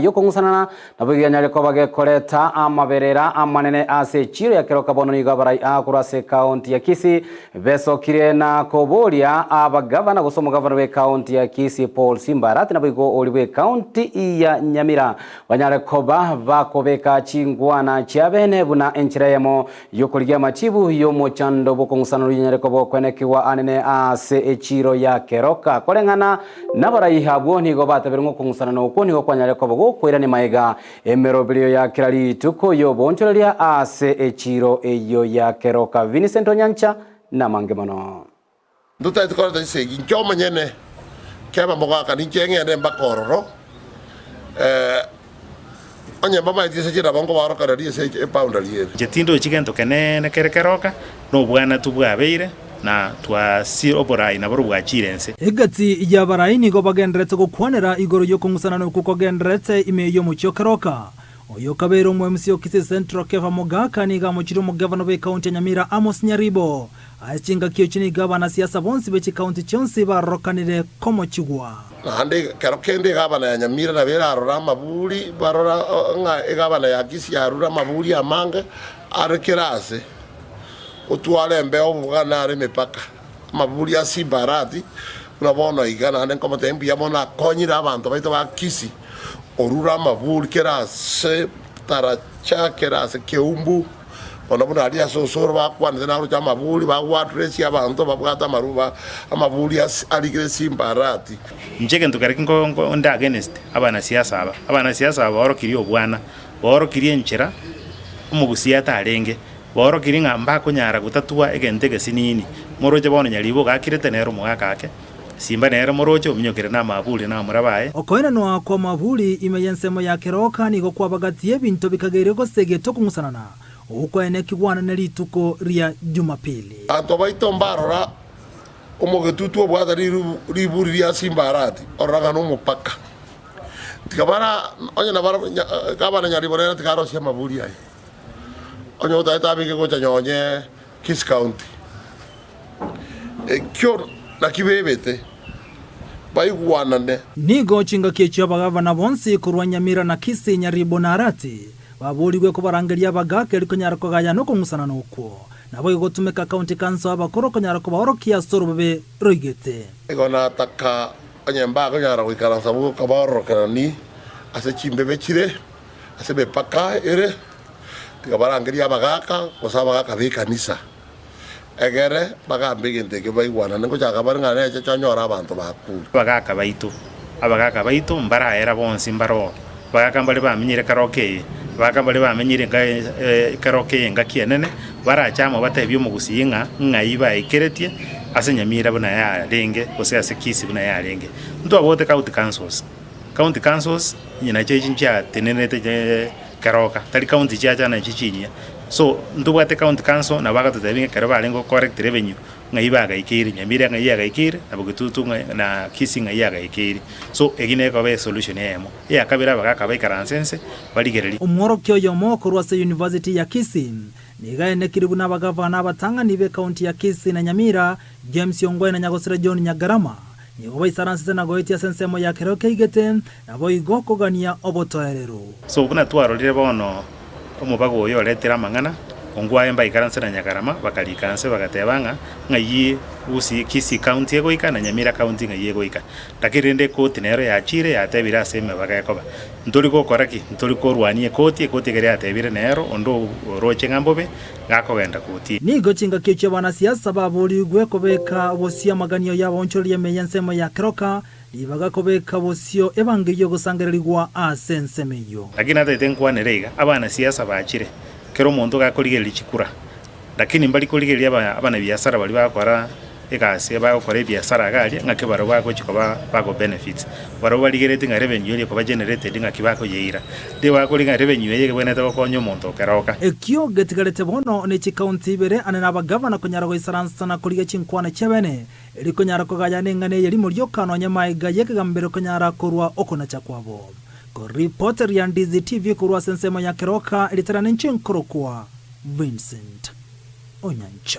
Yokongusana nabugenya leko bagekoreta amaberera amanene ase chiro ya keroka bono niga barai akurase county ya Kisii besokire na koboria abagavana gusoma governor we county ya Kisii Paul Simbarati nabugo oliwe county ya Nyamira banyale koba bakobeka chingwana chiabene buna enchiremo yokuligia machibu yomo chando bokongusana runyale kobo kwenekiwa anene ase chiro ya keroka kolengana nabarai habwo nigo bateberengo kongusana no koni kwanyale kobo kwera ni maiga emerobilio ya kirali tuko yo boncholeria ase echiro eyo ya keroka Vincent Onyancha na mangemano nduta tukora dise ginchoma nyene kema mogaka ninchenge ne mbakororo onye mama dise jira bongo baro karari se pound alier jetindo chigento kenene keroka no bwana tubwabeire na twasi oborai na boru bwachirense egati ya barai nigo bagendretse gukwanera igoro yo kungusana no kukogendretse imeyo mu cyokeroka oyo kabero mu MC Kisii Central Keva Mogaka niga mu chiro mu governor we county Nyamira Amos Nyaribo achinga kiyo chini gavana siasa bonsi be county chonsi barokanire komo chigwa hande kerokende gavana ya Nyamira na bera arora mabuli barora nga gavana ya Kisii arura mabuli amange arekerase utwale mbeo bugana ari mipaka mabuli ya Simbarati unabona igana hande kama tembi ya mona konyira abantu baito ba Kisii orura mabuli kerase taracha kerase keumbu onabona ali asosoro bakwanze na rucha mabuli bagwatresi abantu babwata maruba amabuli aligire Simbarati njeke ntukari ngo nda against abana siasa aba orokiri obwana orokiri nchera umugusiata arenge boro kiringa mbako nyara gutatua egentege sinini moroje bono nyalibo gakirete nero mwakake simba nero moroje umnyokere na mabuli na murabaye okoina no kwa mabuli imeyensemo ya keroka nigo kwa bagatie binto bikagere go sege tokungusana uko enekigwana nelituko ria Jumapili anto baito mbarora umugetutu obwata riburi ria Simbarati oraga no mupaka tikabara onye na bara kabana nyalibo nera tikaro sia mabuli ai onyo taita bige ko chanyonye Kisii County kyo nakibebete baigwanane nigo chinga kiechya bagavana bonsi kurwa Nyamira na Kisii Nyaribo na Arati babuligwe ko barangeria bagake liko nyarako gaya no kungusana nuko nabo igotumeka county council abakoro ko nyarako bahorokia sorobebe roigete igona taka onye mbago nyarako ikaransa bu kabaro kanani ase chimbebe chire ase bepaka ere tikabarangeria bagaka kosaba kanisa egere bagambigente ke baigwana ngo chaka barangane chanyora abantu bakuru bagaka baito mbara era bonsi mbaro bagaka mbali bamenyire karoke bagambali bamenyire karoke ngakienene barachamo batebyo mugusiyinga ngaiba ikeretie ase Nyamira buna ya renge ose ase Kisii buna ya renge ndo abote county councils nyina chechincha tenenete keroka tali county chacha na chichinya so ndubate county council na baga tutabinga kereba lengo correct revenue ngaiba ga ikiri Nyamira ngaiya ga ikiri na bugututu na Kisii ngaiya ga ikiri so egine ko be solution yemo ya kabira baga ka baikaransense baligereri umworo kyo yomo kurwase university ya Kisii niga enekiribu na bagavana batanga nibe county ya Kisii na Nyamira James Yongwe na Nyagosira John Nyagarama nigo baisaranse na goetia sensemo ya keroke igete nabo igoko gania obotoerero so kuna twarorire bono umubago oyo letera mangana ongwa emba ikaranse na Nyagarama bakalikanse bagatebanga ngayi usi Kisii county egoika na Nyamira county ngayi egoika takirinde koti nero ya chire ya tebira seme bagakoba ndori ko koraki ndori ko rwanie koti gere ya tebire nero ondo roche ngambobe gako genda koti nigo chinga kiche bana siasa babuligwe kobeka bosia maganio ya boncholie meyensemo ya keroka ibaga kobeka bosio ebangiyo gusangererigwa asensemeyo lakini hata itenkwa nerega abana siasa bachire kero muntu gakoligeria chikura lakini mbali koligeria abana biasara bali bakora ekase bakora biasara gali ngake baro bako chikoba bako benefits baro baligerete nga revenue ile ko generated ngaki bako yeira de bakolinga revenue yeke bweneta bakonyo muntu keroka ekyo getigarete bono ne county bere anana bagavana konyarago isaransa na koliga chinkwana chebene eliko nyarako gajane ngane yeli muri kano nyamaiga yeke gambere konyara korwa okona chakwabo ko reporter ya Ndizi TV kurwa sensemo ya keroka ilitara nchi nkorokwa Vincent Onyancha.